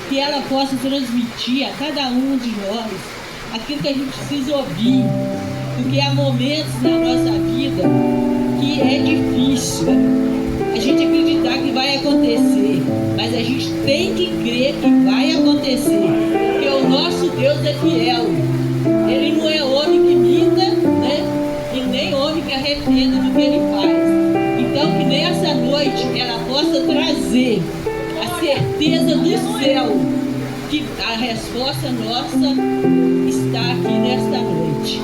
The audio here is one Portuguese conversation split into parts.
que ela possa transmitir a cada um de nós aquilo que a gente precisa ouvir, porque há momentos na nossa vida que é difícil a gente acreditar que vai acontecer, mas a gente tem que crer que vai acontecer, porque o nosso Deus é fiel. Ele não é homem que minta, né? E nem homem que arrependa do que ele faz. Então que nessa noite ela possa trazer a certeza do céu que a resposta nossa está aqui nesta noite.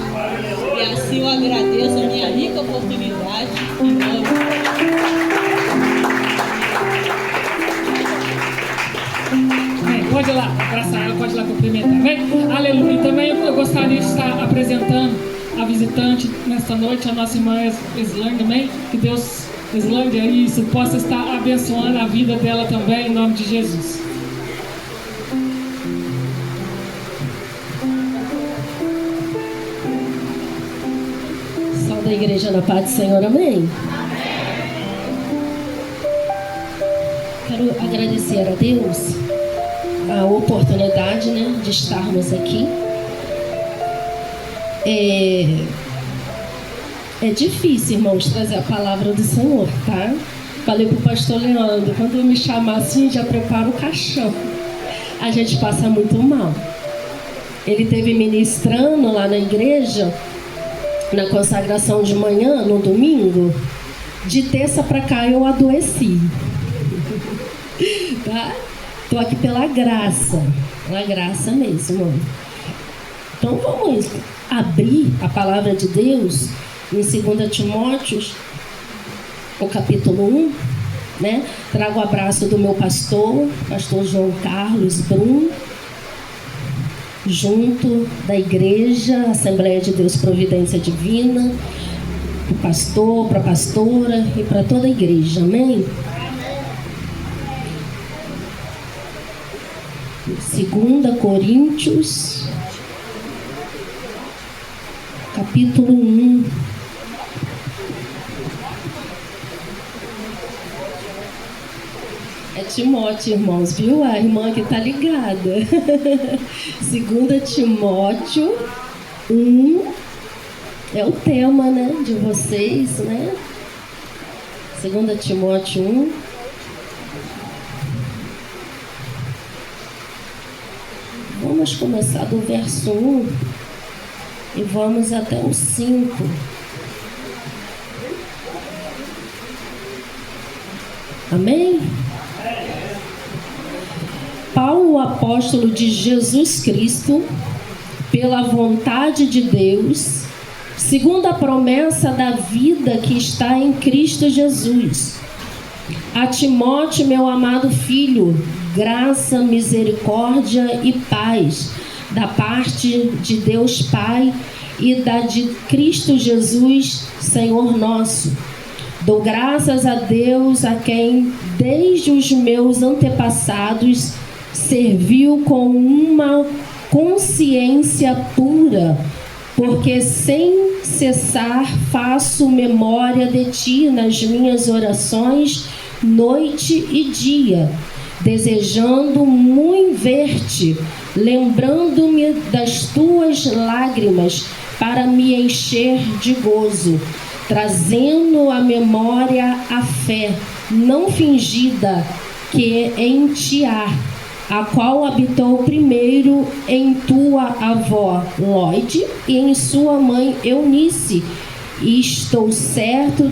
E assim eu agradeço a minha rica oportunidade em nome de Deus. Pode ir lá, abraçar ela, pode ir lá cumprimentar. Vem? Aleluia. E também eu gostaria de estar apresentando a visitante nesta noite, a nossa irmã Islândia, amém? Que Deus, Islândia, isso, possa estar abençoando a vida dela também, em nome de Jesus. Da igreja na paz do Senhor, amém? Quero agradecer a Deus a oportunidade, né, de estarmos aqui. É difícil, irmãos, trazer a palavra do Senhor, tá? Falei pro pastor Leandro, quando me chamar assim, já prepara o caixão. A gente passa muito mal. Ele teve ministrando lá na igreja, na consagração de manhã, no domingo. De terça para cá eu adoeci. Tá? Tô aqui pela graça mesmo. Então vamos abrir a palavra de Deus em 2 Timóteo, o capítulo 1, né? Trago o abraço do meu pastor João Carlos Brum, junto da igreja Assembleia de Deus Providência Divina, para o pastor, para a pastora e para toda a igreja, amém? 2 Coríntios, capítulo 1. É Timóteo, irmãos, viu? A irmã que tá ligada. 2 Timóteo 1 é o tema, né, de vocês, né? 2 Timóteo 1. Vamos começar do verso 1 e vamos até o 5. Amém? Paulo, o apóstolo de Jesus Cristo, pela vontade de Deus, segundo a promessa da vida que está em Cristo Jesus. A Timóteo, meu amado filho, graça, misericórdia e paz, da parte de Deus Pai e da de Cristo Jesus, Senhor nosso. Dou graças a Deus, a quem, desde os meus antepassados, serviu com uma consciência pura, porque sem cessar faço memória de ti nas minhas orações, noite e dia, desejando muito ver-te, lembrando-me das tuas lágrimas, para me encher de gozo, trazendo à memória a fé não fingida que em ti há, a qual habitou primeiro em tua avó Lóide e em sua mãe Eunice, e estou certo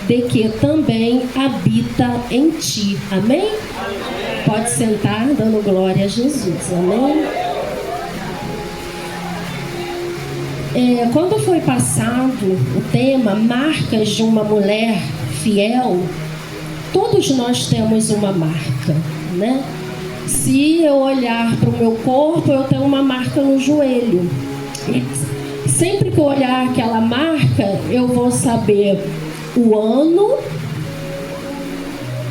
de que também habita em ti. Amém? Pode sentar, dando glória a Jesus. Amém? Quando foi passado o tema Marcas de uma Mulher Fiel, todos nós temos uma marca, né? Se eu olhar para o meu corpo, eu tenho uma marca no joelho. E sempre que eu olhar aquela marca, eu vou saber o ano,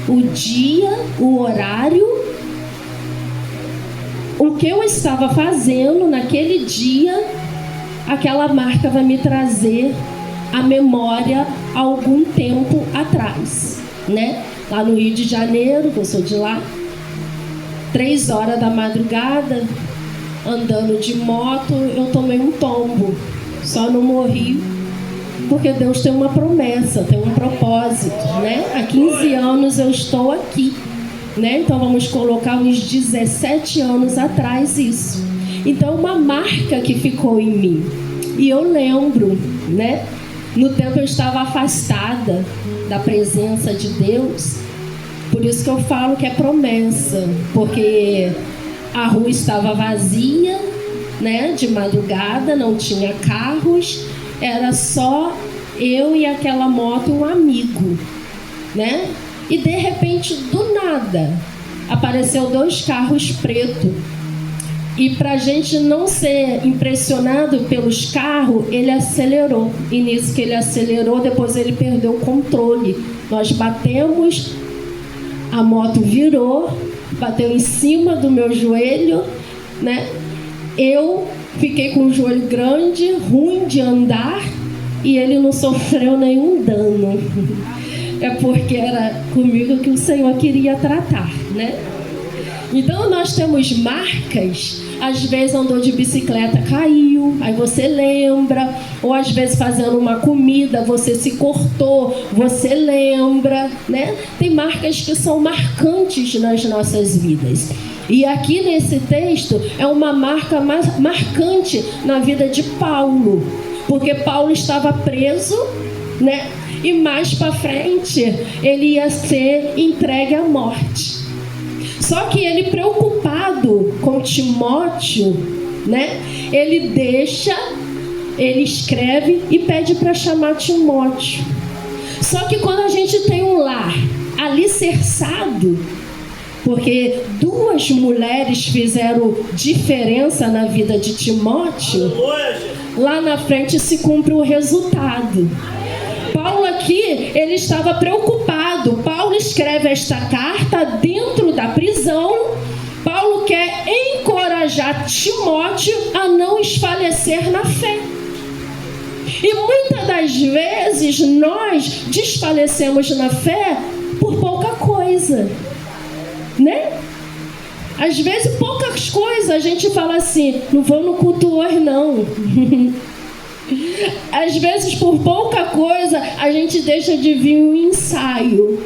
o dia, o horário, o que eu estava fazendo naquele dia. Aquela marca vai me trazer a memória algum tempo atrás, né? Lá no Rio de Janeiro, que eu sou de lá, 3 horas da madrugada, andando de moto, eu tomei um tombo. Só não morri porque Deus tem uma promessa, tem um propósito, né? Há 15 anos eu estou aqui, né? Então vamos colocar uns 17 anos atrás isso. Então uma marca que ficou em mim. E eu lembro, né? No tempo eu estava afastada da presença de Deus. Por isso que eu falo que é promessa, porque a rua estava vazia, né? De madrugada, não tinha carros, era só eu e aquela moto e um amigo, né? E de repente, do nada, apareceu 2 carros pretos. E pra gente não ser impressionado pelos carros, ele acelerou. E nisso que ele acelerou, depois ele perdeu o controle. Nós batemos, a moto virou, bateu em cima do meu joelho, né? Eu fiquei com o joelho grande, ruim de andar, e ele não sofreu nenhum dano. É porque era comigo que o Senhor queria tratar, né? Então nós temos marcas. Às vezes andou de bicicleta, caiu, aí você lembra. Ou às vezes fazendo uma comida, você se cortou, você lembra, né? Tem marcas que são marcantes nas nossas vidas. E aqui nesse texto é uma marca marcante na vida de Paulo, porque Paulo estava preso, né? E mais para frente ele ia ser entregue à morte. Só que ele, preocupado com Timóteo, né? Ele escreve e pede para chamar Timóteo. Só que quando a gente tem um lar alicerçado, porque 2 mulheres fizeram diferença na vida de Timóteo, lá na frente se cumpre o resultado. Paulo aqui, ele estava preocupado. Paulo escreve esta carta dentro da prisão. Paulo quer encorajar Timóteo a não desfalecer na fé. E muitas das vezes nós desfalecemos na fé por pouca coisa, né? Às vezes poucas coisas a gente fala assim, não vou no culto hoje não. Às vezes por pouca coisa a gente deixa de vir um ensaio.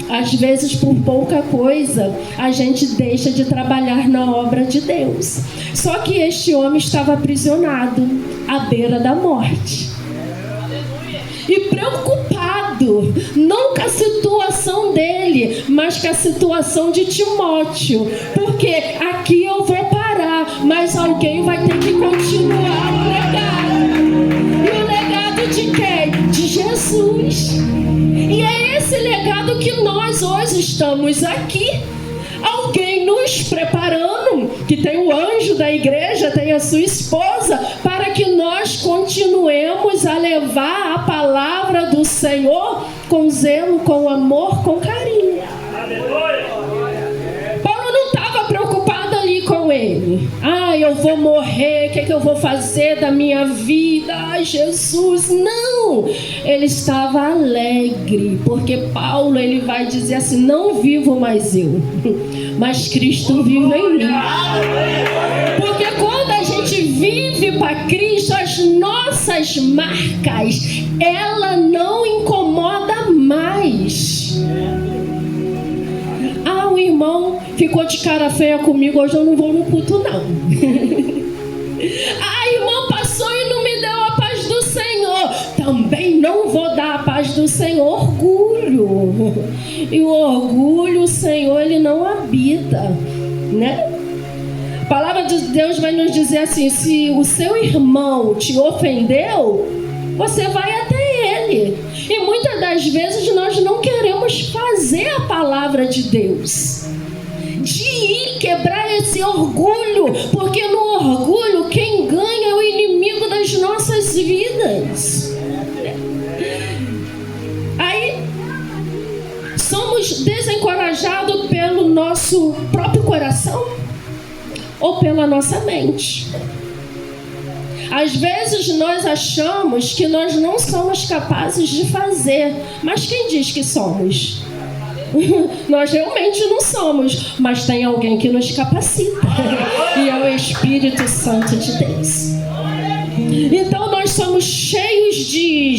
Às vezes por pouca coisa a gente deixa de trabalhar na obra de Deus. Só que este homem estava aprisionado à beira da morte. E preocupado, não com a situação dele, mas com a situação de Timóteo. Porque aqui eu vou parar, mas alguém vai ter que continuar o legado. E o legado de quem? De Jesus. E é esse legado que nós hoje estamos aqui. Alguém nos preparando, que tem o anjo da igreja, tem a sua esposa, para que nós continuemos a levar a palavra do Senhor com zelo, com amor, com carinho. Paulo não estava preocupado ali com ele. Eu vou morrer, o que é que eu vou fazer da minha vida? Ai, Jesus, não! Ele estava alegre, porque Paulo, ele vai dizer assim, não vivo mais eu, mas Cristo vive em mim. Porque quando a gente vive para Cristo, as nossas marcas, ela não incomoda mais. O irmão ficou de cara feia comigo, hoje eu não vou no culto não. Irmão passou e não me deu a paz do Senhor, também não vou dar a paz do Senhor. Orgulho. E o orgulho, o Senhor, ele não habita, né? A palavra de Deus vai nos dizer assim, se o seu irmão te ofendeu, você vai até ele. E muitas das vezes nós não queremos fazer a palavra de Deus, de ir quebrar esse orgulho, porque no orgulho quem ganha é o inimigo das nossas vidas. Aí somos desencorajados pelo nosso próprio coração ou pela nossa mente. Às vezes nós achamos que nós não somos capazes de fazer, mas quem diz que somos? Nós realmente não somos, mas tem alguém que nos capacita, e é o Espírito Santo de Deus. Então nós somos cheios de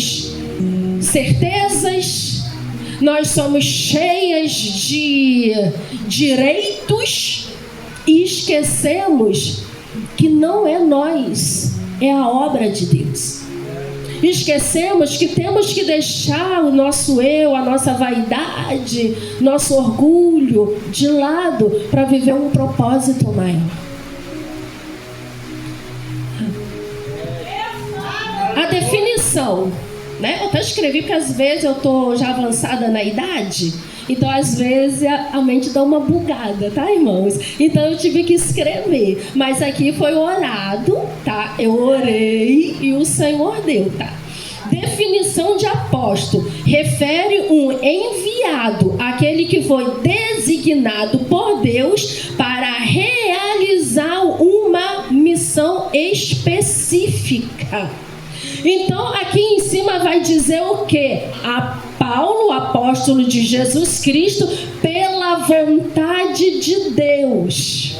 certezas, nós somos cheias de direitos e esquecemos que não é nós, é a obra de Deus. Esquecemos que temos que deixar o nosso eu, a nossa vaidade, nosso orgulho de lado para viver um propósito maior. A definição, né? Eu até escrevi porque às vezes eu estou já avançada na idade, então às vezes a mente dá uma bugada, tá, irmãos? Então eu tive que escrever, mas aqui foi orado, tá? Eu orei e o Senhor deu, tá? Definição de apóstolo: refere um enviado, aquele que foi designado por Deus para realizar uma missão específica. Então aqui em cima vai dizer o quê? A Paulo, apóstolo de Jesus Cristo, pela vontade de Deus.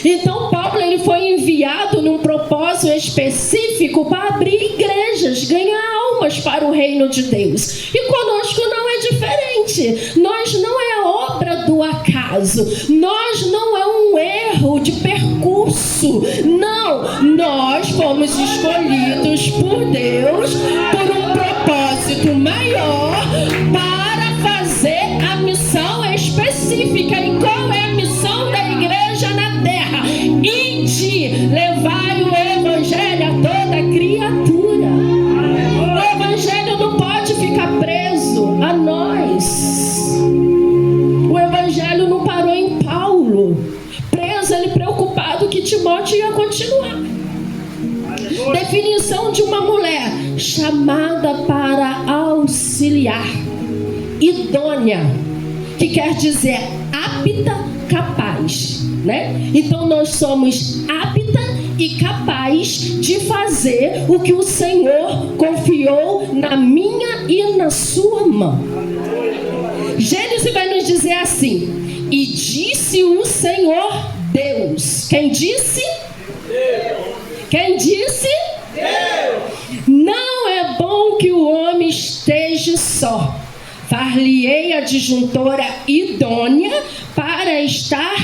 Então Paulo, ele foi enviado num propósito específico para abrir igrejas, ganhar almas para o reino de Deus. E conosco não é diferente. Nós não é a obra do acaso. Nós não é um erro de percurso. Não, nós fomos escolhidos por Deus por um propósito maior para fazer a missão específica. E qual é a missão da igreja na terra? Ide, levai o evangelho a toda criatura. O evangelho não pode ficar preso a nós. O evangelho não parou em Paulo, preso, ele preocupado que Timóteo ia continuar. Definição de uma mulher: chamada para auxiliar, idônea, que quer dizer apta, capaz, né? Então nós somos apta e capaz de fazer o que o Senhor confiou na minha e na sua mão. Gênesis vai nos dizer assim: e disse o Senhor Deus. Quem disse? Deus. Quem disse? Deus. Não é bom que o homem esteja só. Far-lhe-ei a adjuntora idônea para estar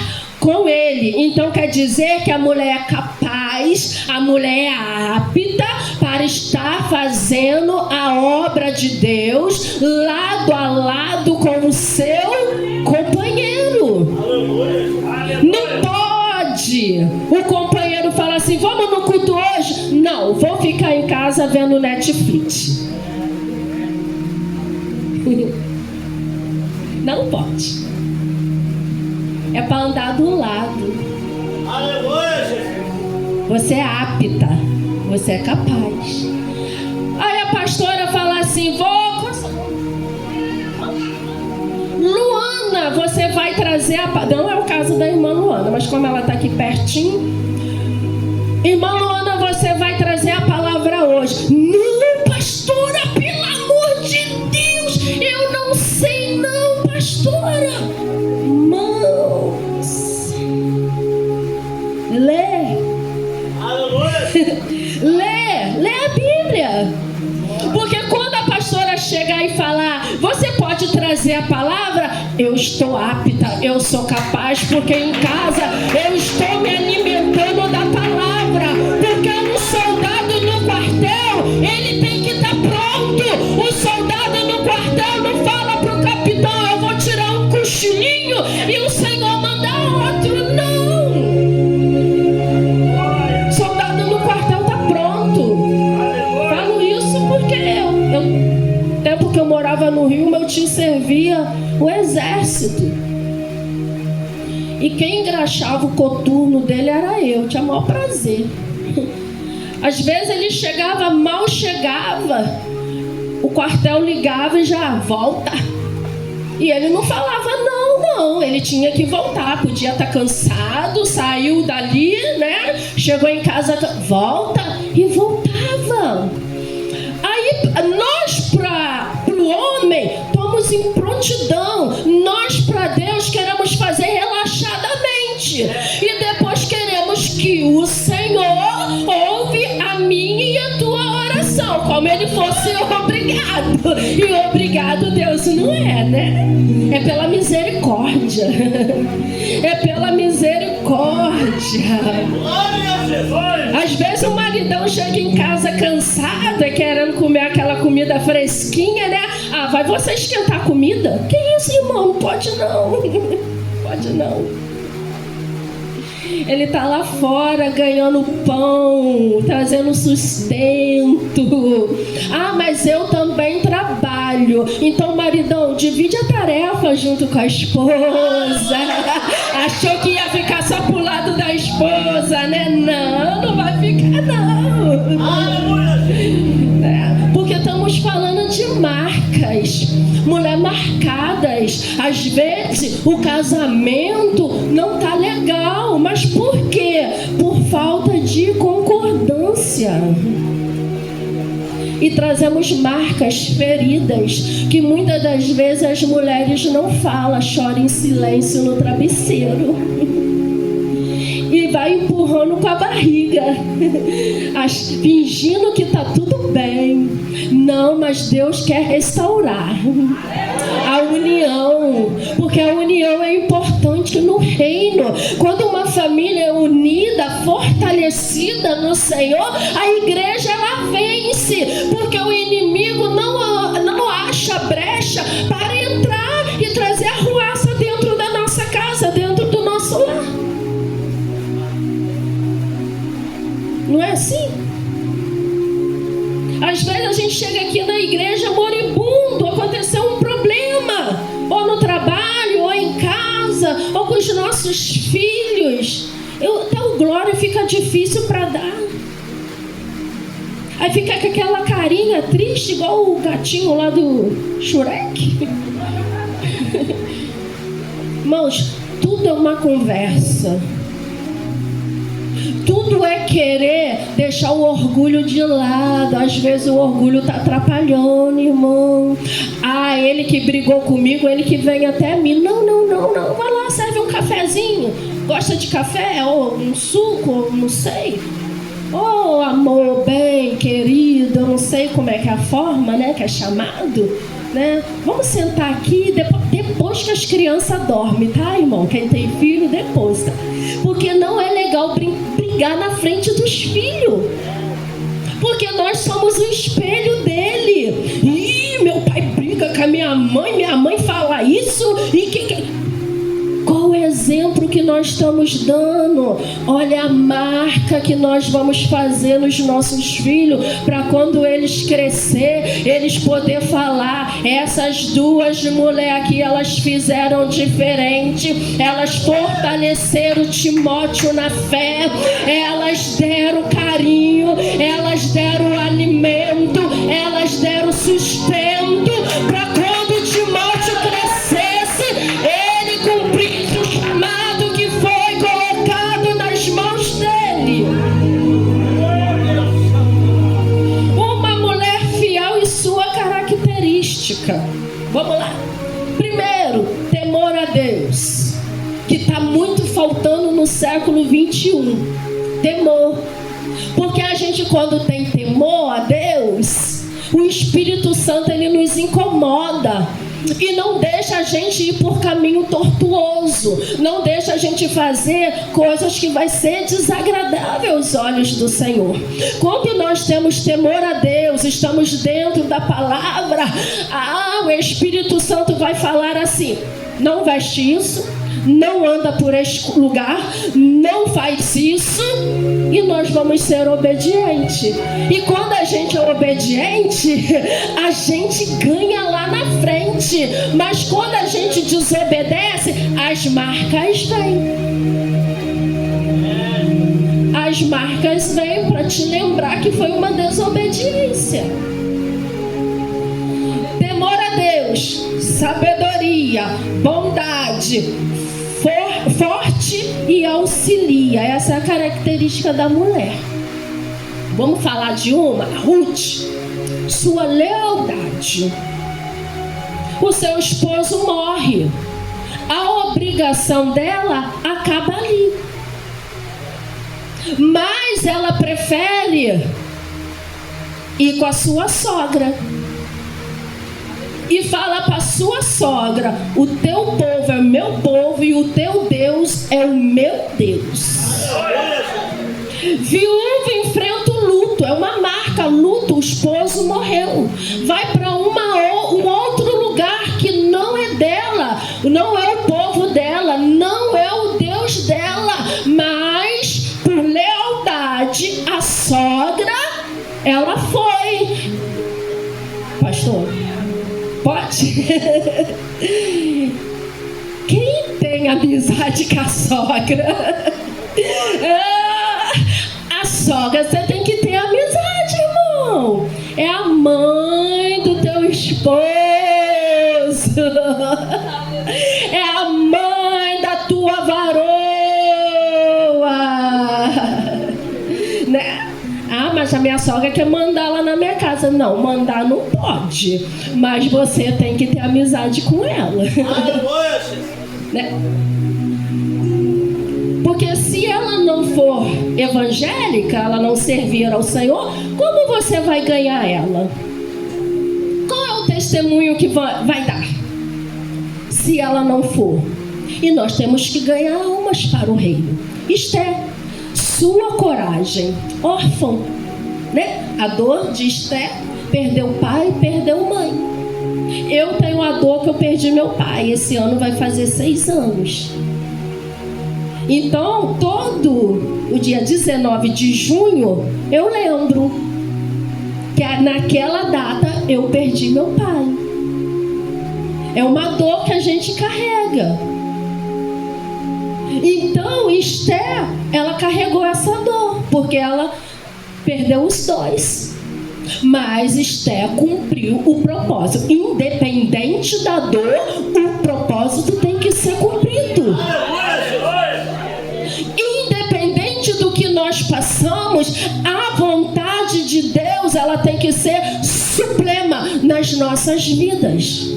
com ele. Então quer dizer que a mulher é capaz, a mulher é apta para estar fazendo a obra de Deus lado a lado com o seu companheiro. Não pode o companheiro falar assim: vamos no culto hoje? Não, vou ficar em casa vendo Netflix. Não pode. É para andar do lado. Você é apta, você é capaz. Aí a pastora fala assim: Luana, você vai trazer a... Não é o caso da irmã Luana, mas como ela está aqui pertinho. Irmã Luana, você vai trazer a palavra hoje. Não, pastora, pelo amor de Deus, eu não sei não, pastora. Mãos, lê a Bíblia. Porque quando a pastora chegar e falar: você pode trazer a palavra, eu estou apta, eu sou capaz, porque em casa eu estou me alimentando da palavra. Porque um soldado no quartel, ele tem que estar pronto. O soldado no quartel não fala pro capitão: eu vou tirar um cochilinho e o Senhor manda outro. Não. Soldado no quartel tá pronto. Falo isso porque tempo que eu morava no Rio, meu tio servia o exército. E quem engraxava o coturno dele era eu. Tinha o maior prazer. Às vezes ele chegava, mal chegava, o quartel ligava e já volta. E ele não falava não, ele tinha que voltar. Podia estar cansado, saiu dali, né? Chegou em casa, volta, e voltava. Aí nós, pro homem, somos estamos em prontidão. Nós para Deus queremos fazer relaxadamente. E depois queremos que o Senhor ouve a minha e a tua oração, como ele fosse obrigado. E obrigado Deus não é, né? É pela misericórdia. É pela misericórdia. Às vezes o maridão chega em casa cansado e querendo comer aquela comida fresquinha, né? Ah, vai você esquentar a comida? Que isso, irmão? Não pode não. Pode não. Ele está lá fora ganhando pão, trazendo sustento. Ah, mas eu também trabalho. Então, maridão, divide a tarefa junto com a esposa. Achou que ia ficar só pro lado da esposa, né? Não vai ficar não. Porque estamos falando de marcas. Mulher marcadas. Às vezes o casamento não tá legal. Mas por quê? Por falta de concordância. E trazemos marcas, feridas, que muitas das vezes as mulheres não falam, choram em silêncio no travesseiro. E vai empurrando com a barriga, fingindo que está tudo bem. Não, mas Deus quer restaurar a união, porque a união é importante no reino. Quando uma família é unida, fortalecida no Senhor, a igreja ela vence, porque o inimigo não acha brecha para entrar e trazer arruaça dentro da nossa casa, dentro do nosso lar. Não é assim? Às vezes a gente chega aqui na igreja moribundo, aconteceu um problema, ou no trabalho, ou em casa, ou com os nossos filhos. Até o glória fica difícil para dar. Aí fica com aquela carinha triste, igual o gatinho lá do Shrek. Irmãos, tudo é uma conversa. Tudo é querer deixar o orgulho de lado. Às vezes o orgulho está atrapalhando, irmão. Ah, ele que brigou comigo, ele que vem até mim. Não. Vai lá, serve um cafezinho. Gosta de café? Ou um suco? Ou não sei. Oh, amor, bem, querido. Eu não sei como é que é a forma, né? Que é chamado, né? Vamos sentar aqui depois que as crianças dormem, tá, irmão? Quem tem filho, depois, tá? Porque não é legal brigar na frente dos filhos. Porque nós somos o espelho dele. Ih, meu pai briga com a minha mãe fala isso. Qual o exemplo que nós estamos dando? Olha a marca que nós vamos fazer nos nossos filhos, para quando eles crescer, eles poder falar: essas duas mulheres aqui, elas fizeram diferente, elas fortaleceram Timóteo na fé, elas deram carinho, elas deram alimento, elas deram sustento, para quando Timóteo crescesse, ele cumprisse o chamado que foi colocado nas mãos dele. Uma mulher fiel e sua característica. Vamos lá. Primeiro, temor a Deus, que está muito faltando no século 21. Temor. Porque a gente, quando tem temor a Deus, o Espírito Santo ele nos incomoda e não deixa a gente ir por caminho tortuoso, não deixa a gente fazer coisas que vai ser desagradável aos olhos do Senhor. Quando nós temos temor a Deus, estamos dentro da palavra, o Espírito Santo vai falar assim: não veste isso, não anda por este lugar, não faz isso, e nós vamos ser obedientes. E quando a gente é obediente, a gente ganha lá na frente. Mas quando a gente desobedece, as marcas vêm. As marcas vêm para te lembrar que foi uma desobediência. Temor a Deus, sabedoria, bondade, forte e auxilia. Essa é a característica da mulher. Vamos falar de uma, Ruth. Sua lealdade. o seu esposo morre. A obrigação dela acaba ali. Mas ela prefere ir com a sua sogra. E fala para a sua sogra: o teu povo é o meu povo e o teu Deus é o meu Deus. Viúva enfrenta o luto, é uma marca, luto, o esposo morreu. Vai para um outro lugar que não é dela, não é o povo dela, não é o Deus dela, mas por lealdade, a sogra, ela foi. Pastor, pode? Quem tem amizade com a sogra? A sogra, você tem que ter amizade, irmão. É a mãe do teu esposo. É a mãe da tua varoa, né? Ah, mas a minha sogra quer mandar lá na minha casa. Não, mandar não pode. Mas você tem que ter amizade com ela. Né? Porque se ela não for evangélica, ela não servir ao Senhor, como você vai ganhar ela? Qual é o testemunho que vai dar? Se ela não for. E nós temos que ganhar almas para o reino. Esther, sua coragem, órfão, né? A dor de Esther, perdeu pai, perdeu mãe. Eu tenho a dor que eu perdi meu pai. Esse ano vai fazer 6 anos. Então, todo o dia 19 de junho, eu lembro que naquela data eu perdi meu pai. É uma dor que a gente carrega. Então, Esther, ela carregou essa dor, porque ela perdeu os dois. Mas Esther cumpriu o propósito. Independente da dor, o propósito tem que ser cumprido. Independente do que nós passamos, a vontade de Deus, ela tem que ser suprema nas nossas vidas.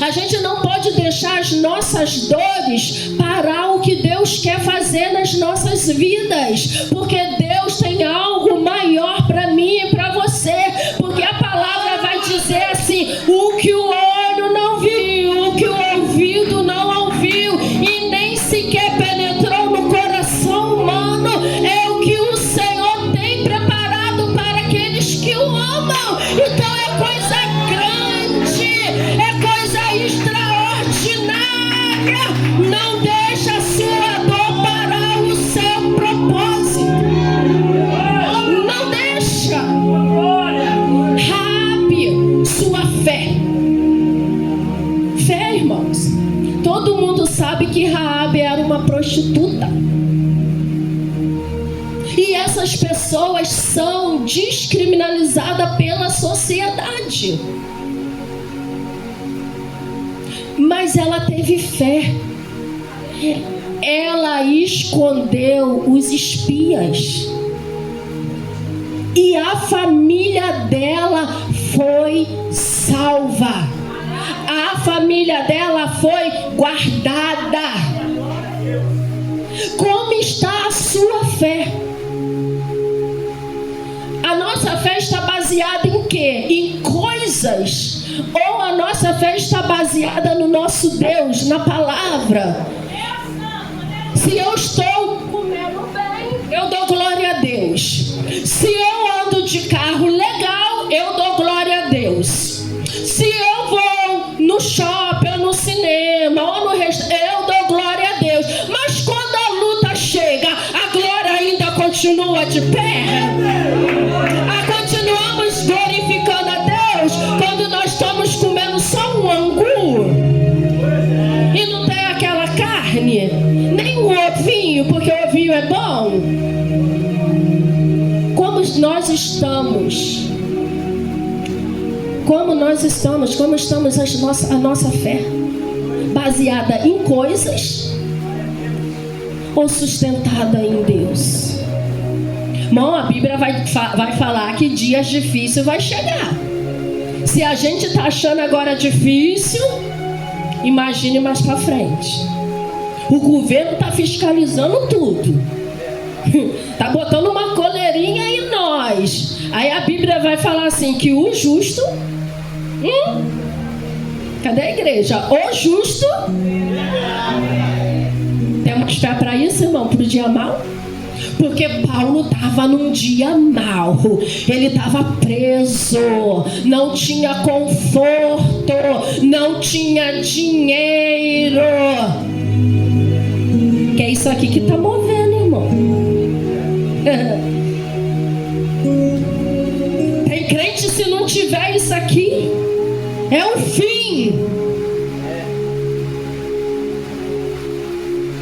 A gente não pode deixar as nossas dores parar o que Deus quer fazer nas nossas vidas, porque Deus tem algo maior para mim e para você, porque a palavra vai dizer assim: o que o olho não viu, o que o ouvido não ouviu e nem sequer penetrou no coração humano, é o que o Senhor tem preparado para aqueles que o amam. Então é coisa grande, é coisa extraordinária. Não deixa a sua dor parar o seu propósito. Não deixa. Raabe, sua fé. Fé, irmãos. Todo mundo sabe que Raabe era uma prostituta. E essas pessoas são descriminalizadas pela sociedade. Mas ela teve fé. Ela escondeu os espias. E a família dela foi salva. A família dela foi guardada. Como está a sua fé? A nossa fé está baseada em quê? Em coisas? Ou a nossa fé está baseada no nosso Deus, na palavra? Se eu estou comendo bem, eu dou glória a Deus. Se eu ando de carro legal, eu dou glória a Deus. Se eu vou no shopping, ou no cinema, ou no restaurante, eu dou glória a Deus. Mas quando a luta chega, a glória ainda continua de pé. Continuamos glorificando a Deus quando nós estamos comendo só um angu e não tem aquela carne, nem um ovinho, porque o ovinho é bom. Como nós estamos? Como estamos a nossa fé? Baseada em coisas ou sustentada em Deus? Irmão, a Bíblia vai falar que dias difíceis vai chegar. Se a gente está achando agora difícil, imagine mais para frente. O governo está fiscalizando tudo. Está botando uma coleirinha em nós. Aí a Bíblia vai falar assim, que o justo... Cadê a igreja? O justo... Temos fé para isso, irmão? Para o dia mau? Porque Paulo estava num dia mau. Ele estava preso. Não tinha conforto. Não tinha dinheiro. Que é isso aqui que está movendo, irmão. Tem crente, se não tiver isso aqui, é o fim.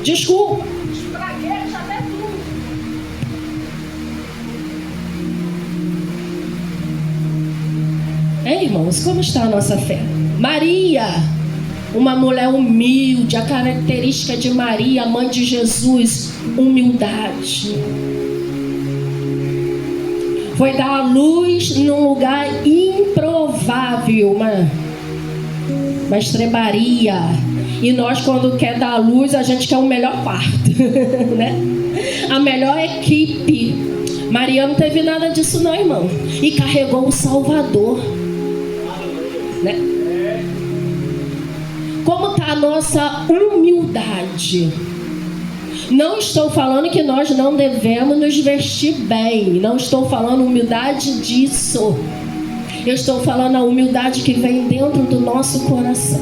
Desculpa. Espragueja até tudo. Ei, irmãos, como está a nossa fé? Maria, uma mulher humilde. A característica de Maria, mãe de Jesus, humildade. Foi dar a luz num lugar improvável, uma estrebaria. E nós, quando quer dar a luz, a gente quer o melhor quarto, né? A melhor equipe. Maria não teve nada disso não, irmão. E carregou o Salvador, né? Como está a nossa humildade? Não estou falando que nós não devemos nos vestir bem. Não estou falando humildade disso. Eu estou falando a humildade que vem dentro do nosso coração.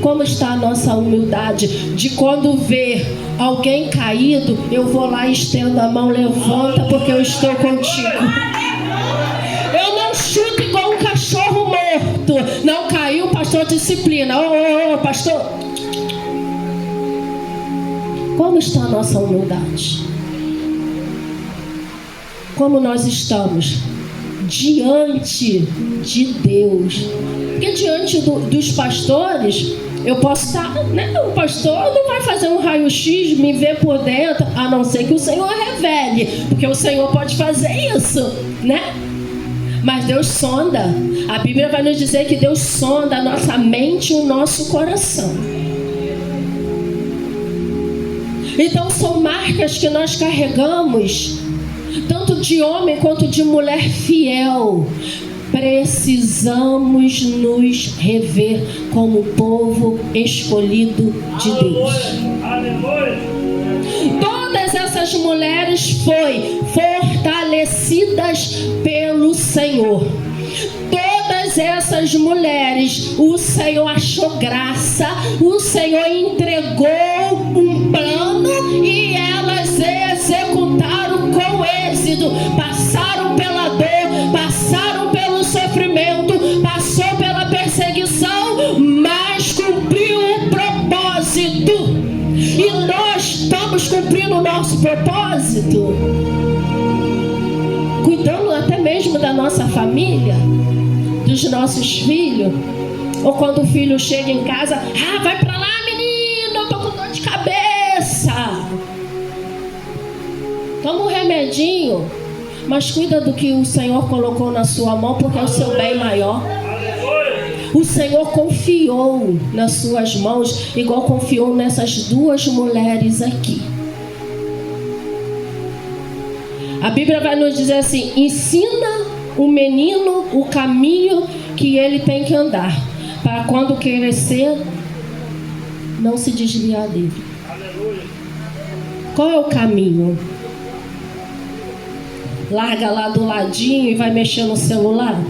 Como está a nossa humildade? De quando ver alguém caído, eu vou lá e estendo a mão, levanta, porque eu estou contigo. Eu não chuto igual um cachorro morto. Não caiu, pastor, disciplina. Ô, pastor. Como está a nossa humildade? Como nós estamos diante de Deus? Porque diante dos pastores, eu posso estar, né? O pastor não vai fazer um raio-x, me ver por dentro, a não ser que o Senhor revele, porque o Senhor pode fazer isso, né? Mas Deus sonda. A Bíblia vai nos dizer que Deus sonda a nossa mente e o nosso coração. Então são marcas que nós carregamos, tanto de homem quanto de mulher fiel. Precisamos nos rever como povo escolhido de Deus. Todas essas mulheres foram fortalecidas pelo Senhor. Todas essas mulheres, o Senhor achou graça, o Senhor entregou um plano e elas executaram com êxito. Passaram pela dor, passaram pelo sofrimento, passou pela perseguição, mas cumpriu o propósito. E nós estamos cumprindo o nosso propósito, cuidando até mesmo da nossa família, dos nossos filhos. Ou quando o filho chega em casa, vai pra lá, menino, eu tô com dor de cabeça. Toma um remedinho, mas cuida do que o Senhor colocou na sua mão, porque é o seu bem maior. O Senhor confiou nas suas mãos, igual confiou nessas duas mulheres aqui. A Bíblia vai nos dizer assim: ensina o menino o caminho que ele tem que andar, para quando crescer não se desviar dele. Qual é o caminho? Larga lá do ladinho e vai mexer no celular?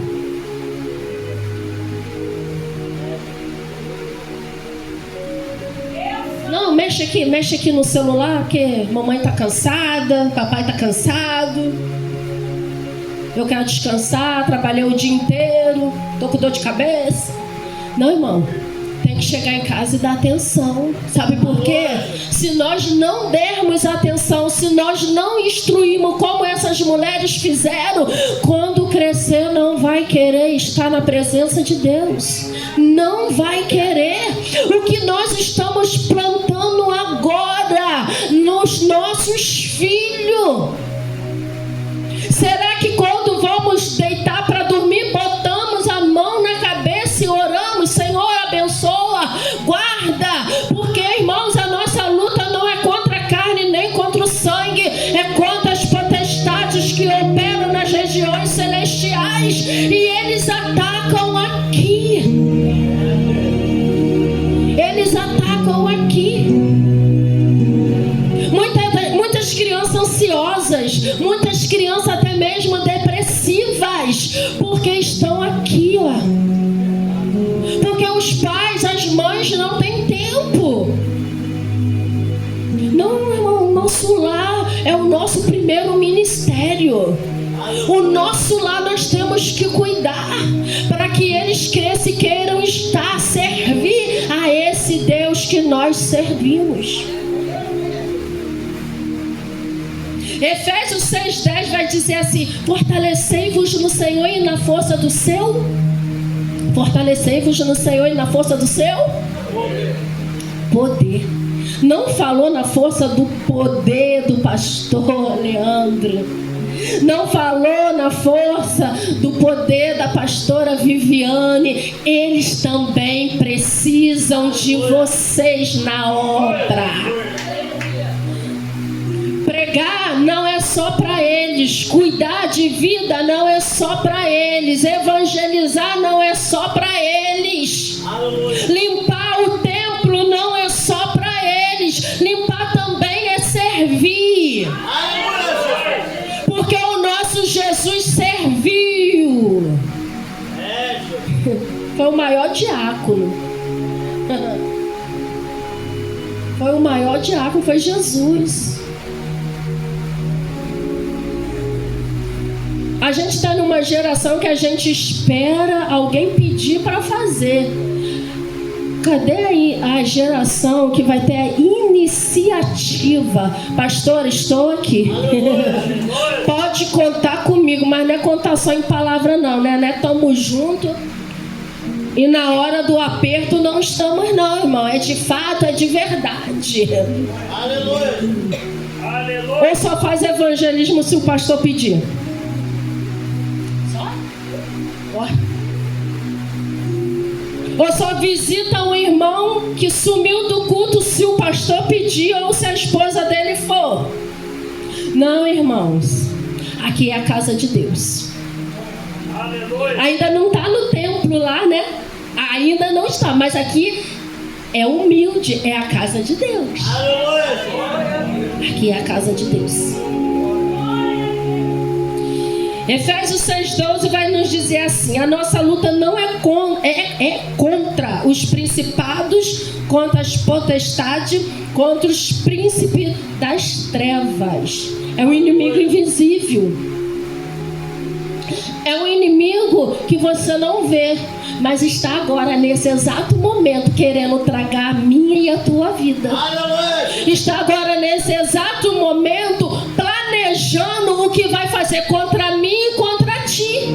Não, mexe aqui no celular, porque mamãe tá cansada, papai tá cansado, eu quero descansar, trabalhei o dia inteiro, tô com dor de cabeça. Não, irmão, tem que chegar em casa e dar atenção. Sabe por quê? Se nós não dermos atenção, se nós não instruirmos como essas mulheres fizeram, quando crescer não vai querer estar na presença de Deus. Não vai querer. O que nós estamos plantando agora nos nossos filhos? Será que quando vamos deitar para dormir, ansiosas, muitas crianças até mesmo depressivas, porque estão aqui, ó. Porque os pais, as mães não têm tempo. Não, irmão, o nosso lar é o nosso primeiro ministério. O nosso lar nós temos que cuidar para que eles cresçam e queiram estar, servir a esse Deus que nós servimos. Efésios 6:10 vai dizer assim: fortalecei-vos no Senhor e na força do seu. Fortalecei-vos no Senhor e na força do seu poder. Não falou na força do poder do pastor Leandro. Não falou na força do poder da pastora Viviane. Eles também precisam de vocês na obra. Pregar não é só para eles. Cuidar de vida não é só para eles. Evangelizar não é só para eles. Limpar o templo não é só para eles. Limpar também é servir. Porque o nosso Jesus serviu. Foi o maior diácono. Foi o maior diácono, foi Jesus. A gente está numa geração que a gente espera alguém pedir para fazer. Cadê aí a geração que vai ter a iniciativa? Pastor, estou aqui. Pode contar comigo, mas não é contar só em palavra não, né? Não é tamo junto e na hora do aperto não estamos não, irmão. É de fato, é de verdade. Aleluia. Ou só faz evangelismo se o pastor pedir? Só? Ou só visita um irmão que sumiu do culto se o pastor pedir ou se a esposa dele for? Não, irmãos. Aqui é a casa de Deus. Aleluia. Ainda não está no templo lá, né? Ainda não está, mas aqui é humilde, é a casa de Deus. Aleluia. Aqui é a casa de Deus. Efésios 6:12 vai nos dizer assim: a nossa luta não é contra os principados, contra as potestades, contra os príncipes das trevas. É um inimigo invisível. É um inimigo que você não vê, mas está agora nesse exato momento querendo tragar a minha e a tua vida. Está agora nesse exato momento planejando o que vai fazer contra mim e contra ti.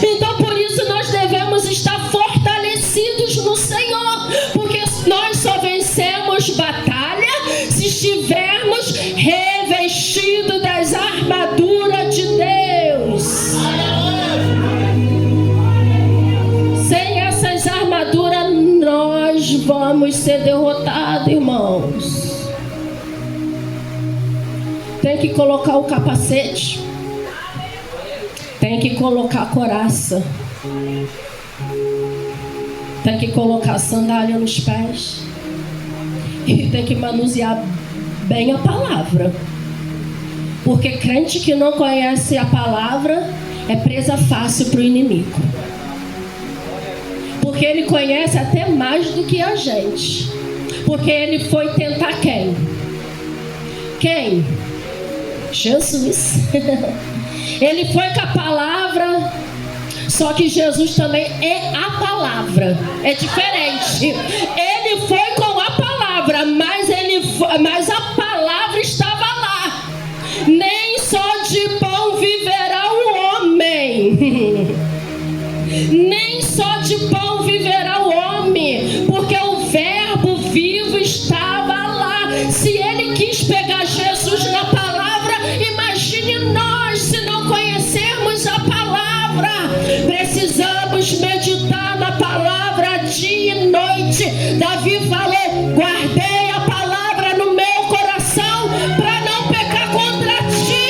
Então por isso nós devemos estar fortalecidos no Senhor, porque nós só vencemos batalha se estivermos revestidos das armaduras de Deus. Sem essas armaduras nós vamos ser derrotados, irmãos. Tem que colocar o capacete. Tem que colocar a couraça. Tem que colocar a sandália nos pés. E tem que manusear bem a palavra. Porque crente que não conhece a palavra é presa fácil para o inimigo. Porque ele conhece até mais do que a gente. Porque ele foi tentar quem? Quem? Jesus. Ele foi com a palavra, só que Jesus também é a palavra. É diferente. Ele foi com a palavra, mas a palavra estava lá. Nem só de pão viverá o homem. Nem só de pão viverá o homem, porque o verbo vivo estava lá. Se ele quis pegar Jesus na palavra, imagine nós se não conhecermos a palavra. Precisamos meditar na palavra dia e noite. Davi falou: guardei a palavra no meu coração para não pecar contra ti.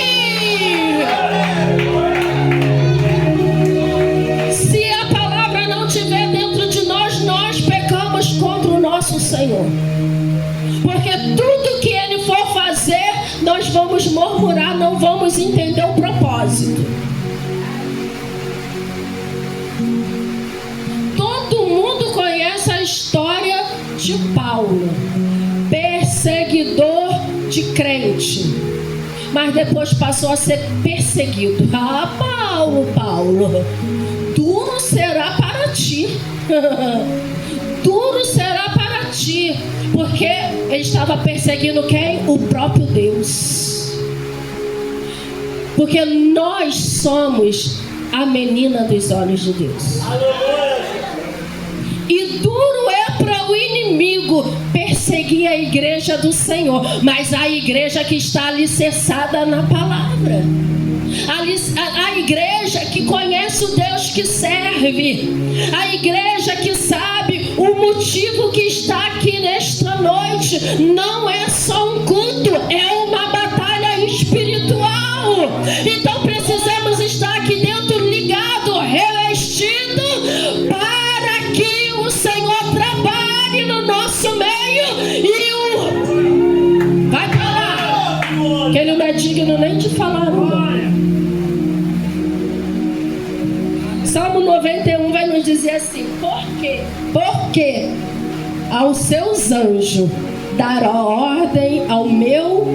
Se a palavra não estiver dentro de nós, nós pecamos contra o nosso Senhor. Porque tudo que ele for fazer, nós vamos murmurar, não vamos entender o propósito. Todo mundo conhece a história de Paulo, perseguidor de crente, mas depois passou a ser perseguido. Ah, Paulo, duro será para ti. Duro será para ti, porque ele estava perseguindo quem? O próprio Deus. Porque nós somos a menina dos olhos de Deus. E duro é para o inimigo perseguir a igreja do Senhor, mas a igreja que está alicerçada na palavra, a igreja que conhece o Deus que serve, a igreja que sabe o motivo que está aqui nesta noite. Não é só um culto, é uma batalha espiritual. Então precisamos estar aqui dentro, ligado, revestido, para que o Senhor trabalhe no nosso meio. E vai pra lá, que ele não é digno nem de falar o nome. Salmo 91 vai nos dizer assim: por quê? Porque aos seus anjos dará ordem ao meu,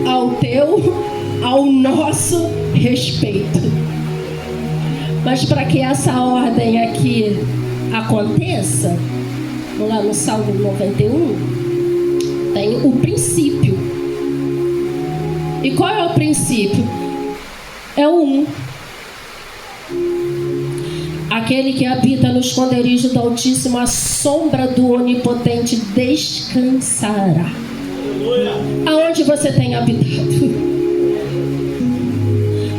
ao teu, ao nosso respeito. Mas para que essa ordem aqui aconteça, vamos lá no Salmo 91, tem o princípio. E qual é o princípio? É o 1. Aquele que habita no esconderijo do Altíssimo, a sombra do Onipotente descansará. Aonde você tem habitado?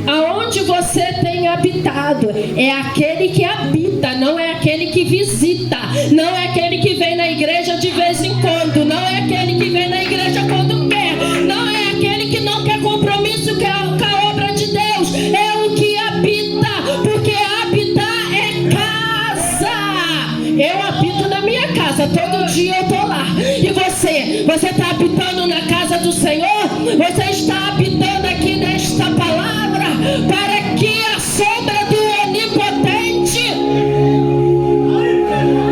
Aonde você tem habitado? É aquele que habita, não é aquele que visita. Não é aquele que vem na igreja de vez em quando. Não é aquele que vem na igreja quando quer. Não é aquele que não quer compromisso com a obra de Deus. É o que habita, porque habitar é casa. Eu habito na minha casa, todo dia eu estou lá. E você está habitando na casa do Senhor? Você está habitando aqui nesta palavra, para que a sombra do Onipotente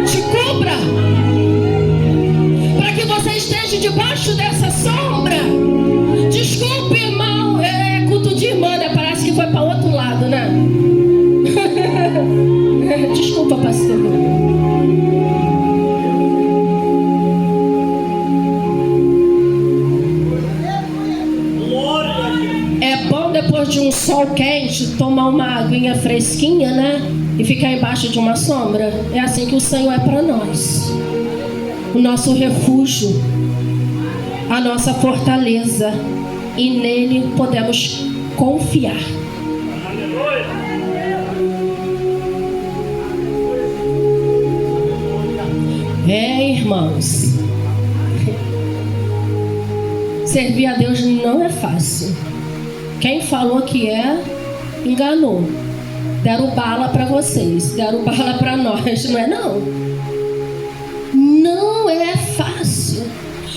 te cubra, para que você esteja debaixo dessa sombra. Desculpe, irmão, é culto de irmã, né? Parece que foi para outro lado, né? Desculpa, pastor. É bom depois de um sol quente tomar uma aguinha fresquinha, né? E ficar embaixo de uma sombra. É assim que o Senhor é para nós. O nosso refúgio, a nossa fortaleza. E nele podemos confiar. É, irmãos, servir a Deus não é fácil. Quem falou que é, enganou. Deram bala para vocês, deram bala para nós, não é não? Não é fácil,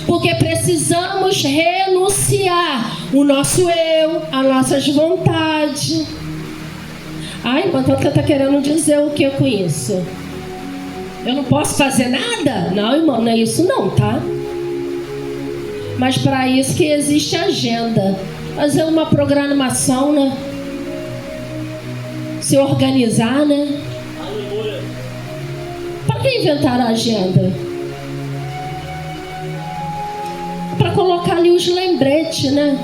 porque precisamos renunciar o nosso eu, as nossas vontades. Ai, irmã, tanto que está querendo dizer o que com isso? Eu não posso fazer nada? Não, irmão, não é isso não, tá? Mas para isso que existe agenda. Fazer uma programação, né? Se organizar, né? Para que inventar a agenda? Para colocar ali os lembretes, né?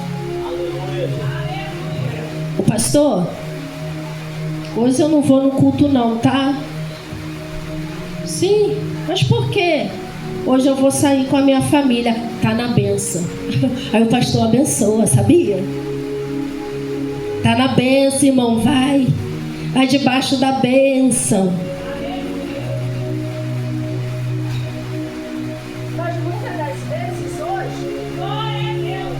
O pastor, hoje eu não vou no culto não, tá? Sim, mas por quê? Hoje eu vou sair com a minha família. Tá na bênção. Aí o pastor abençoa, sabia? Tá na bênção, irmão, vai. Vai debaixo da bênção. Mas muitas das vezes hoje, glória a Deus,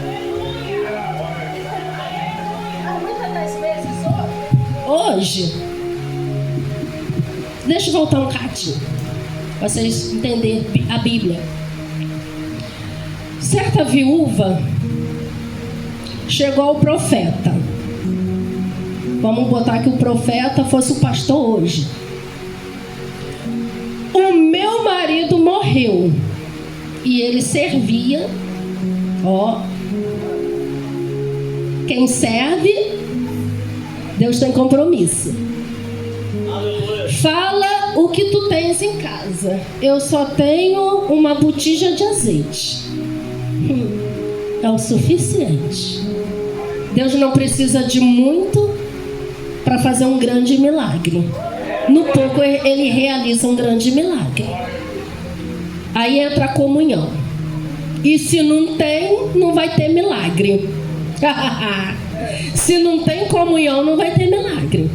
aleluia. Muitas das vezes hoje, deixa eu voltar um cadinho, para vocês entenderem a Bíblia. Certa viúva chegou o profeta. Vamos botar que o profeta fosse o pastor hoje. O meu marido morreu e ele servia. Ó, quem serve, Deus tem compromisso. Fala o que tu tens em casa. Eu só tenho uma botija de azeite. É o suficiente. Deus não precisa de muito para fazer um grande milagre. No pouco ele realiza um grande milagre. Aí entra a comunhão. E se não tem, não vai ter milagre. Se não tem comunhão, não vai ter milagre.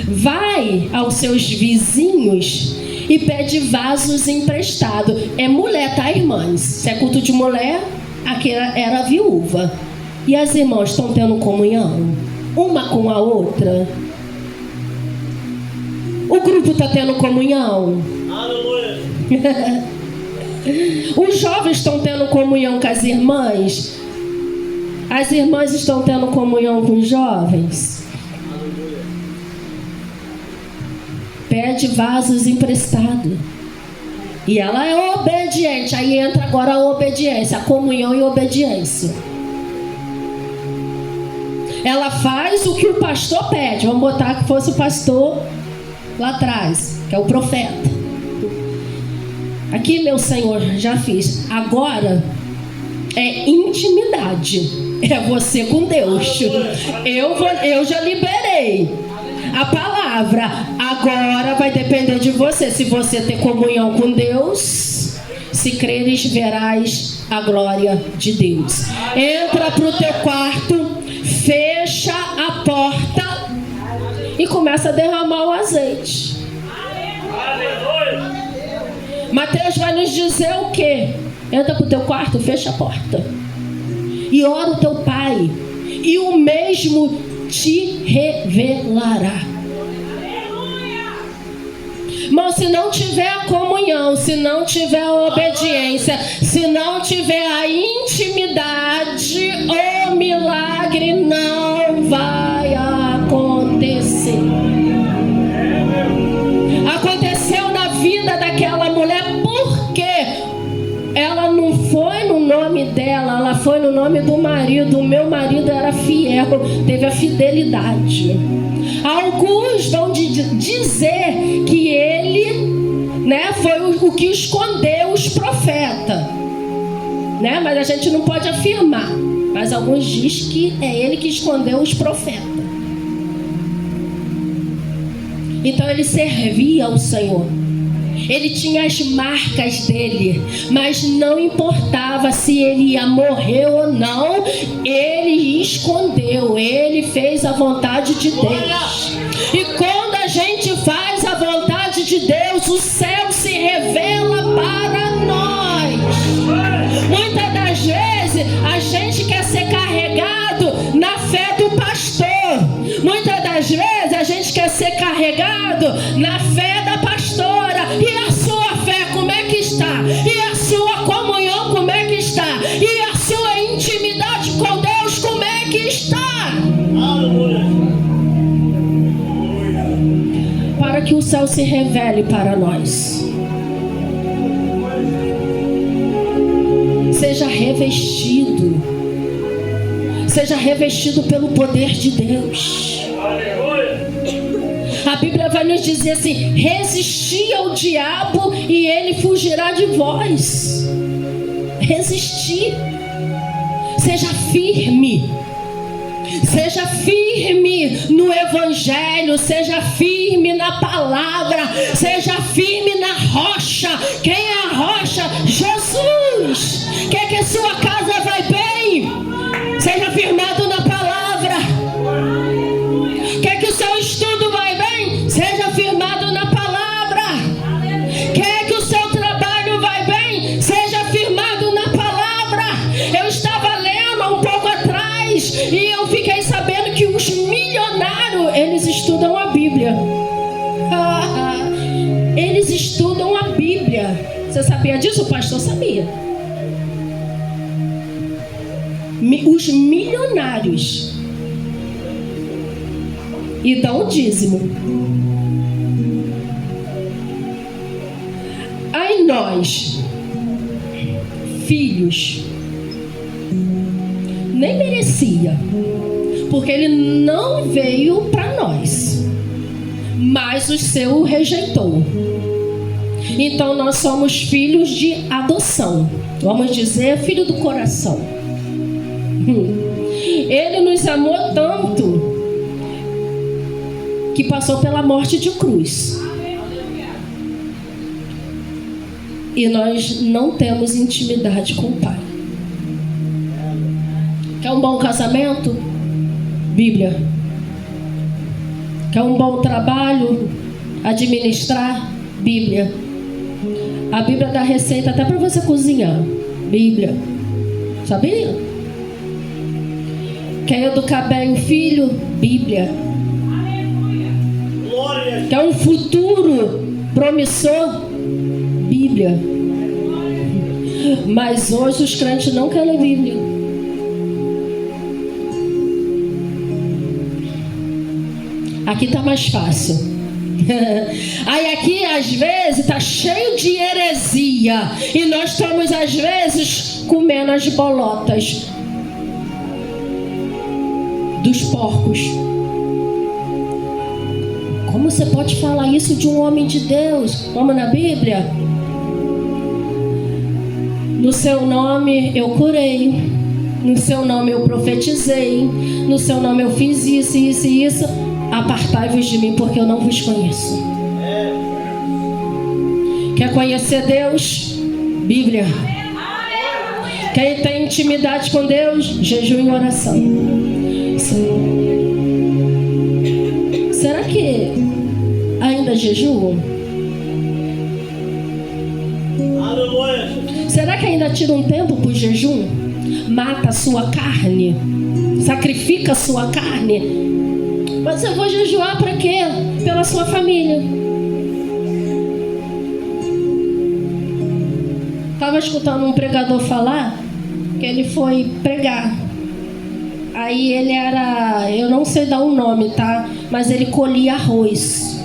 Vai aos seus vizinhos e pede vasos emprestados. É mulher, tá, irmãs? Se é culto de mulher, aqui era viúva. E as irmãs estão tendo comunhão? Uma com a outra? O grupo está tendo comunhão? Aleluia! Os jovens estão tendo comunhão com as irmãs? As irmãs estão tendo comunhão com os jovens? Pede vasos emprestados. E ela é obediente. Aí entra agora a obediência, a comunhão e obediência. Ela faz o que o pastor pede. Vamos botar que fosse o pastor lá atrás, que é o profeta. Aqui, meu Senhor, já fiz. Agora é intimidade. É você com Deus. Eu já liberei a palavra. Agora vai depender de você. Se você ter comunhão com Deus, se creres, verás a glória de Deus. Entra para o teu quarto, fecha a porta e começa a derramar o azeite. Mateus vai nos dizer o quê? Entra para o teu quarto, fecha a porta e ora o teu Pai, e o mesmo te revelará. Irmão, se não tiver a comunhão, se não tiver a obediência, se não tiver a intimidade, o milagre não vai acontecer. Aconteceu na vida daquela mulher porque ela não foi no nome dela, ela foi no nome do marido. O meu marido era fiel, teve a fidelidade. Alguns vão dizer que ele, foi o que escondeu os profetas, mas a gente não pode afirmar. Mas alguns dizem que é ele que escondeu os profetas. Então ele servia ao Senhor. Ele tinha as marcas dele, mas não importava se ele ia morrer ou não, ele escondeu, ele fez a vontade de Deus. E quando a gente faz a vontade de Deus, o céu se revela para nós. Muitas das vezes a gente quer ser carregado na fé do pastor. Muitas das vezes a gente quer ser carregado na fé da pastora. E a sua fé como é que está? E a sua comunhão como é que está? E a sua intimidade com Deus como é que está? Para que o céu se revele para nós. Seja revestido. Seja revestido pelo poder de Deus. A Bíblia vai nos dizer assim: resisti ao diabo e ele fugirá de vós. Resistir. Seja firme. Seja firme no Evangelho. Seja firme na palavra. Seja firme na rocha. Quem é a rocha? Jesus. Quer que a sua casa vai bem? Seja firmado na palavra. Quer que o seu estudo vai bem? Seja firmado na palavra. Quer que o seu trabalho vai bem? Seja firmado na palavra. Eu estava lendo há um pouco atrás e eu fiquei sabendo que os milionários, eles estudam a Bíblia. Eles estudam a Bíblia. Você sabia disso? O pastor sabia. os milionários, e dão o dízimo. Aí nós, filhos, nem merecia, porque ele não veio para nós, mas o seu rejeitou. Então nós somos filhos de adoção, vamos dizer, filho do coração. Ele nos amou tanto que passou pela morte de cruz. E nós não temos intimidade com o Pai. Quer um bom casamento? Bíblia. Quer um bom trabalho? Administrar? Bíblia. A Bíblia dá receita até para você cozinhar. Bíblia. Sabia? Quer educar bem o filho? Bíblia. Quer um futuro promissor? Bíblia. Mas hoje os crentes não querem Bíblia. Aqui tá mais fácil. Aí aqui às vezes tá cheio de heresia e nós estamos às vezes comendo as bolotas dos porcos. Como você pode falar isso de um homem de Deus? Vamos na Bíblia? No seu nome eu curei, no seu nome eu profetizei, no seu nome eu fiz isso, isso e isso. Apartai-vos de mim, porque eu não vos conheço. Quer conhecer Deus? Bíblia. Quem tem intimidade com Deus? Jejum e oração. Será que ainda jejuam? Será que ainda tira um tempo para o jejum? Mata a sua carne? Sacrifica a sua carne? Mas eu vou jejuar para quê? Pela sua família. Estava escutando um pregador falar que ele foi pregar. Aí ele era, eu não sei dar o nome, tá? Mas ele colhia arroz.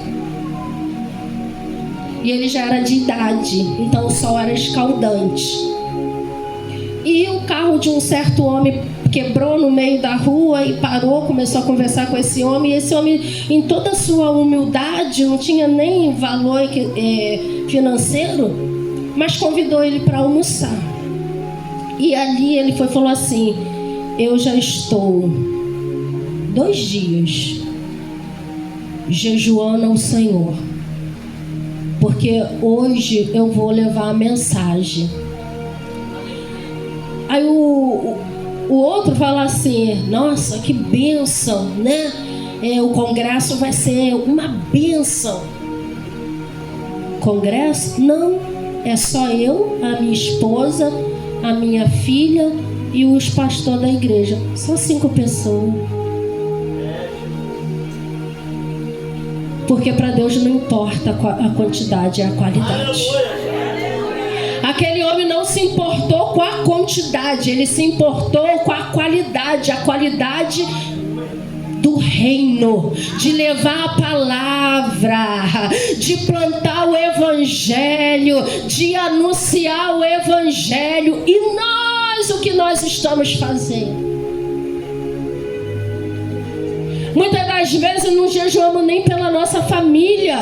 E ele já era de idade, então o sol era escaldante. E o carro de um certo homem quebrou no meio da rua e parou, começou a conversar com esse homem. E esse homem, em toda a sua humildade, não tinha nem valor financeiro, mas convidou ele para almoçar. E ali ele falou assim: eu já estou 2 dias jejuando ao Senhor, porque hoje eu vou levar a mensagem. Aí o outro fala assim: nossa, que bênção, né? O congresso vai ser uma bênção. Congresso? Não, é só eu, a minha esposa, a minha filha e os pastores da igreja. Só 5 pessoas. Porque para Deus não importa a quantidade, é a qualidade. Aquele homem não se importou com a quantidade, ele se importou com a qualidade do reino, de levar a palavra, de plantar o evangelho, de anunciar o evangelho. E nós, o que nós estamos fazendo? Muitas das vezes não jejuamos nem pela nossa família,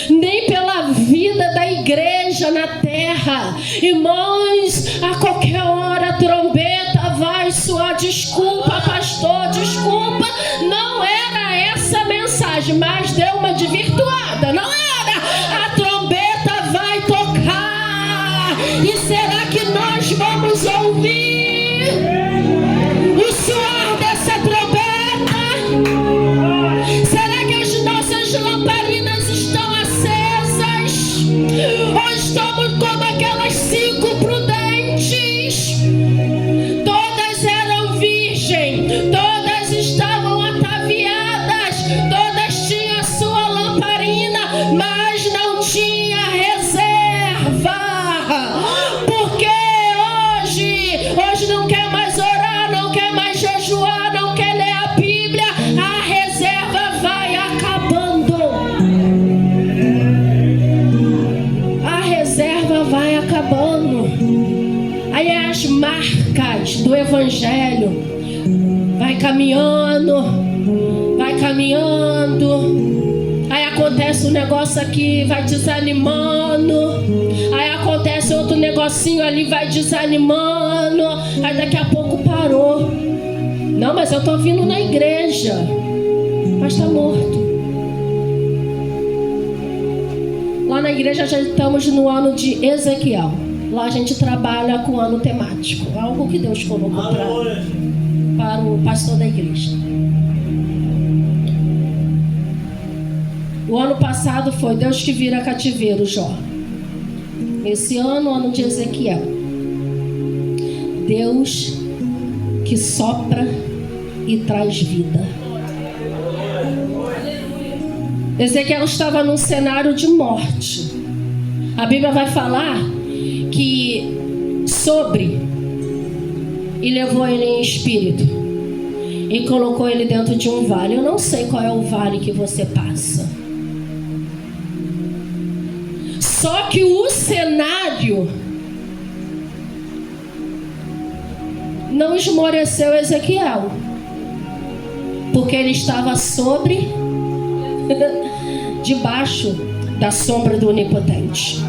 nem pela vida da igreja na terra. Irmãos, a qualquer hora a trombeta vai soar. Desculpa, pastor, desculpa, não era essa a mensagem, mas deu uma desvirtuada, não era? A trombeta vai tocar, e será que nós vamos ouvir o soar dessa trombeta? Será que as nossas lamparinas estão acesas? Ou estamos como aquelas 5 prudentes? Todas eram virgens. marcas do Evangelho. Vai caminhando, aí acontece um negócio aqui, vai desanimando, aí acontece outro negocinho ali, vai desanimando, aí daqui a pouco parou. Não, mas eu tô vindo na igreja, mas tá morto. Lá na igreja já estamos no ano de Ezequiel. Lá a gente trabalha com ano temático, algo que Deus colocou para o pastor da igreja. O ano passado foi Deus que vira cativeiro, Jó. Esse ano, ano de Ezequiel. Deus que sopra e traz vida. Ezequiel estava num cenário de morte. A Bíblia vai falar que e levou ele em espírito e colocou ele dentro de um vale. Eu não sei qual é o vale que você passa. Só que o cenário não esmoreceu Ezequiel, porque ele estava debaixo da sombra do Onipotente.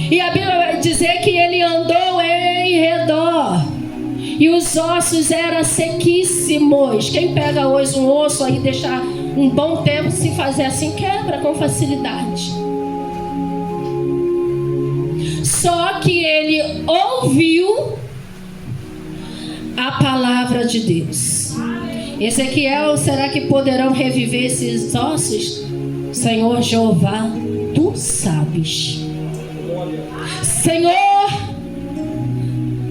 E a Bíblia vai dizer que ele andou em redor e os ossos eram sequíssimos. Quem pega hoje um osso aí, deixar um bom tempo, se fazer assim, quebra com facilidade. Só que ele ouviu a palavra de Deus. Ezequiel, será que poderão reviver esses ossos? Senhor Jeová, tu sabes. Senhor,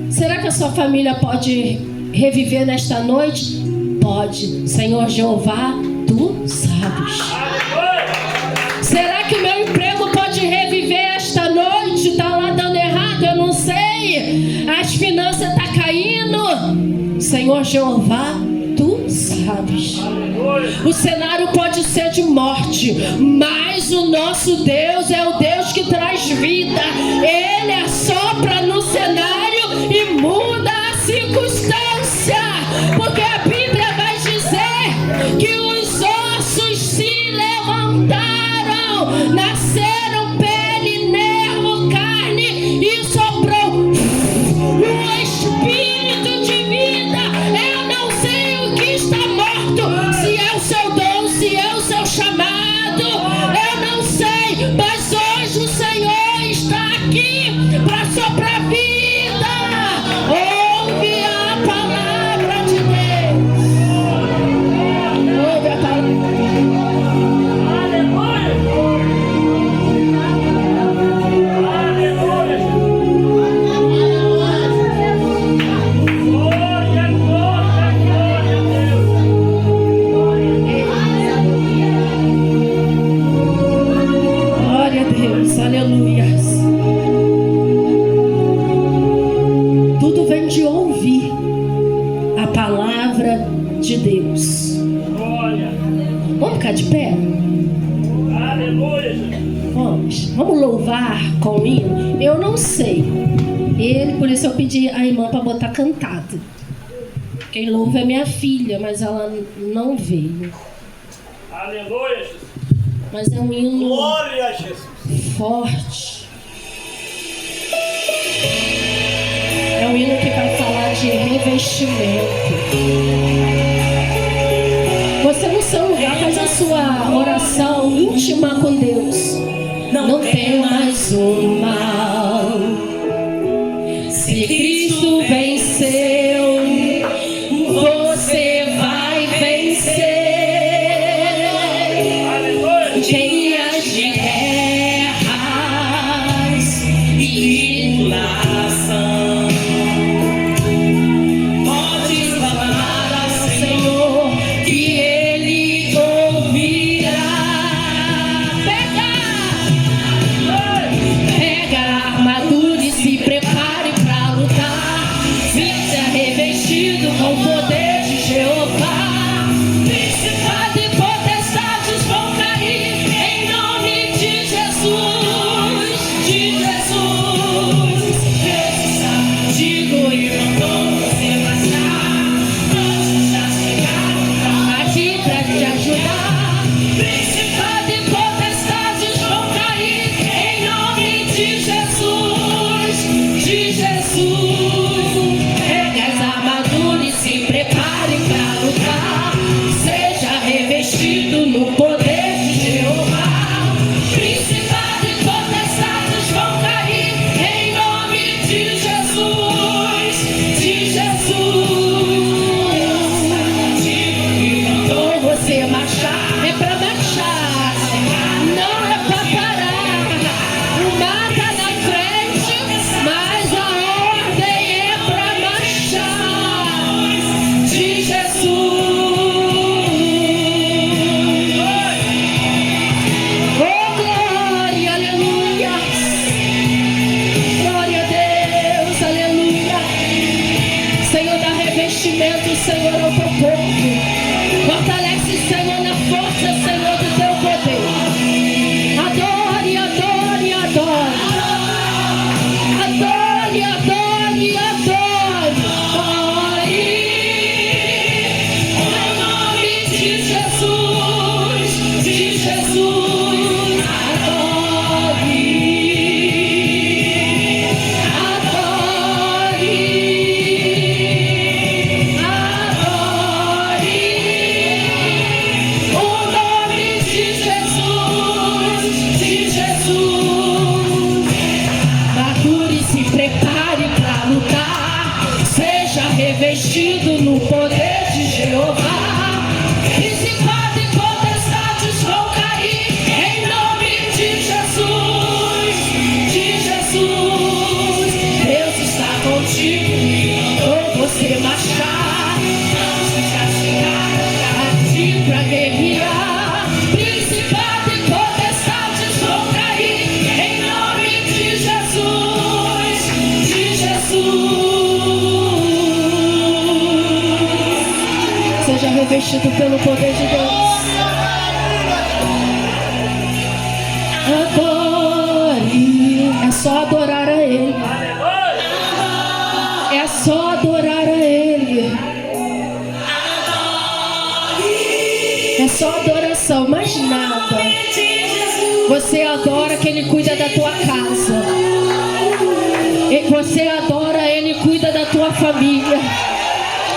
será que a sua família pode reviver nesta noite? Pode. Senhor Jeová, tu sabes. Será que o meu emprego pode reviver esta noite? Está lá dando errado, eu não sei. As finanças estão caindo. Senhor Jeová, tu sabes. O cenário pode ser de morte, mas o nosso Deus é o Deus que traz vida. Ele assopra no cenário e muda a circunstância, porque a Bíblia vai dizer que os ossos se levantaram, nasceram pele, nervo, carne e soprou o Espírito de vida. Eu não sei o que está morto, se é o seu dom, se é o seu chamado, eu não sei, mas hoje o Senhor está aqui para soprar vida. Ouve a palavra de Deus. Ouve a palavra. Glória a Deus, aleluias. Tudo vem de ouvir a palavra de Deus. Vamos ficar de pé? Vamos louvar com o hino. Eu não sei. Por isso eu pedi a irmã para botar cantado. Quem louva é minha filha, mas ela não veio. Aleluia, Jesus. Mas é um hino Glória a Jesus. Forte. É um hino que vai falar de revestimento. Você no seu lugar faz a sua oração íntima com Deus. Não tem mais o mal. Se Cristo venceu, você vai vencer. Cheias de guerras e tribulação, pode clamar ao Senhor que Ele ouvirá. Pega a armadura e se prepare para lutar. pelo poder de Jeová. Principados e potestades vão cair em nome de Jesus, de Jesus. Deus está contigo e mandou você marchar. Não se castigar, partir pra guerrear. Principados e potestades vão cair em nome de Jesus, de Jesus. Seja revestido pelo poder de Deus. Adore. É só adorar a Ele. É só adorar a Ele. É só adoração, mais nada. Você adora que Ele cuida da tua casa. E você adora, Ele cuida da tua família.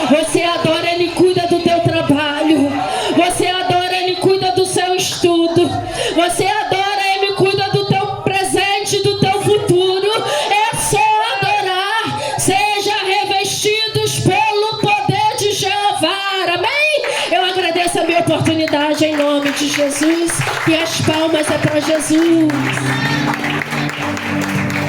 Você adora, Ele cuida do teu trabalho. Você adora, Ele cuida do seu estudo. Você adora, Ele cuida do teu presente, do teu futuro. É só adorar. Seja revestidos pelo poder de Jeová. Amém? Eu agradeço a minha oportunidade em nome de Jesus. E as palmas é para Jesus.